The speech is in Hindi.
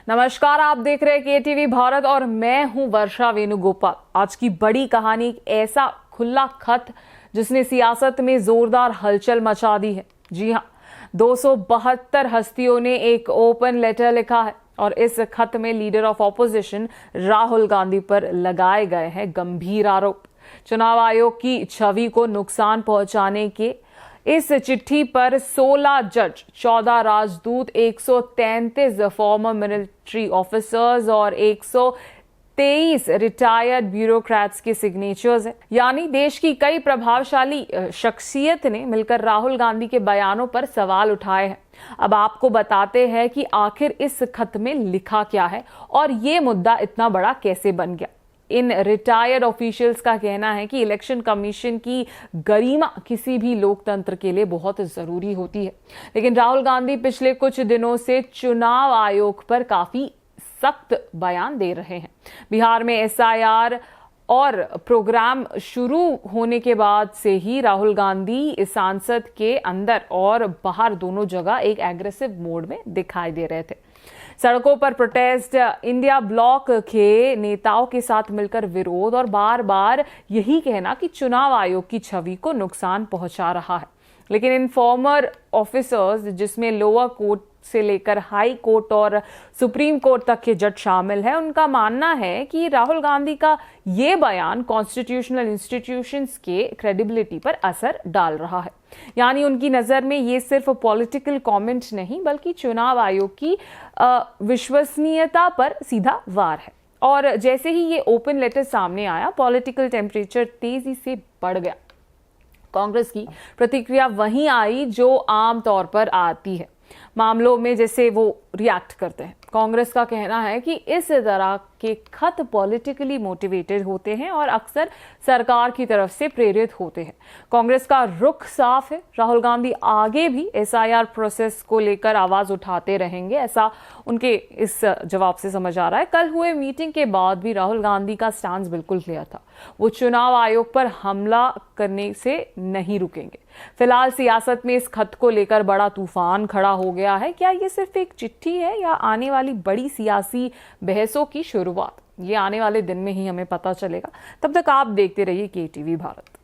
नमस्कार, आप देख रहे हैं केटीवी भारत और मैं हूं वर्षा वेणुगोपाल। आज की बड़ी कहानी एक ऐसा खुला खत जिसने सियासत में जोरदार हलचल मचा दी है। जी हां, 272 हस्तियों ने एक ओपन लेटर लिखा है और इस खत में leader of opposition Rahul Gandhi पर लगाए गए हैं गंभीर आरोप। चुनाव आयोग की छवि को नुकसान पहुंचाने के इस चिट्ठी पर 16 जज, 14 राजदूत, 133 फॉर्मर मिलिट्री ऑफिसर्स और 123 रिटायर्ड ब्यूरोक्रेट्स के सिग्नेचर्स हैं। यानी देश की कई प्रभावशाली शख्सियत ने मिलकर राहुल गांधी के बयानों पर सवाल उठाए हैं। अब आपको बताते हैं कि आखिर इस खत में लिखा क्या है और ये मुद्दा इतना बड़ा कैसे बन गया। इन रिटायर्ड ऑफिशियल्स का कहना है कि इलेक्शन कमीशन की गरिमा किसी भी लोकतंत्र के लिए बहुत जरूरी होती है, लेकिन राहुल गांधी पिछले कुछ दिनों से चुनाव आयोग पर काफी सख्त बयान दे रहे हैं। बिहार में एसआईआर और प्रोग्राम शुरू होने के बाद से ही राहुल गांधी सांसद के अंदर और बाहर दोनों जगह एक एग्रेसिव मोड में दिखाई दे रहे थे। सड़कों पर प्रोटेस्ट, इंडिया ब्लॉक के नेताओं के साथ मिलकर विरोध और बार बार यही कहना कि चुनाव आयोग की छवि को नुकसान पहुंचा रहा है। लेकिन इन फॉर्मर ऑफिसर्स, जिसमें लोअर कोर्ट से लेकर हाई कोर्ट और सुप्रीम कोर्ट तक के जज शामिल हैं, उनका मानना है कि राहुल गांधी का ये बयान कॉन्स्टिट्यूशनल इंस्टीट्यूशंस के क्रेडिबिलिटी पर असर डाल रहा है। यानी उनकी नजर में ये सिर्फ पॉलिटिकल कमेंट नहीं बल्कि चुनाव आयोग की विश्वसनीयता पर सीधा वार है। और जैसे ही ये ओपन लेटर सामने आया, पॉलिटिकल टेम्परेचर तेजी से बढ़ गया। कांग्रेस की प्रतिक्रिया वहीं आई जो आम तौर पर आती है मामलों में, जैसे वो रिएक्ट करते हैं। कांग्रेस का कहना है कि इस तरह के खत पॉलिटिकली मोटिवेटेड होते हैं और अक्सर सरकार की तरफ से प्रेरित होते हैं। कांग्रेस का रुख साफ है, राहुल गांधी आगे भी एसआईआर प्रोसेस को लेकर आवाज उठाते रहेंगे, ऐसा उनके इस जवाब से समझ आ रहा है। कल हुए मीटिंग के बाद भी राहुल गांधी का स्टैंड बिल्कुल क्लियर था, वो चुनाव आयोग पर हमला करने से नहीं रुकेंगे। फिलहाल सियासत में इस खत को लेकर बड़ा तूफान खड़ा हो गया है। क्या ये सिर्फ एक चिट्ठी है या आने वाली बड़ी सियासी बहसों की शुरुआत? ये आने वाले दिन में ही हमें पता चलेगा। तब तक आप देखते रहिए केटीवी भारत।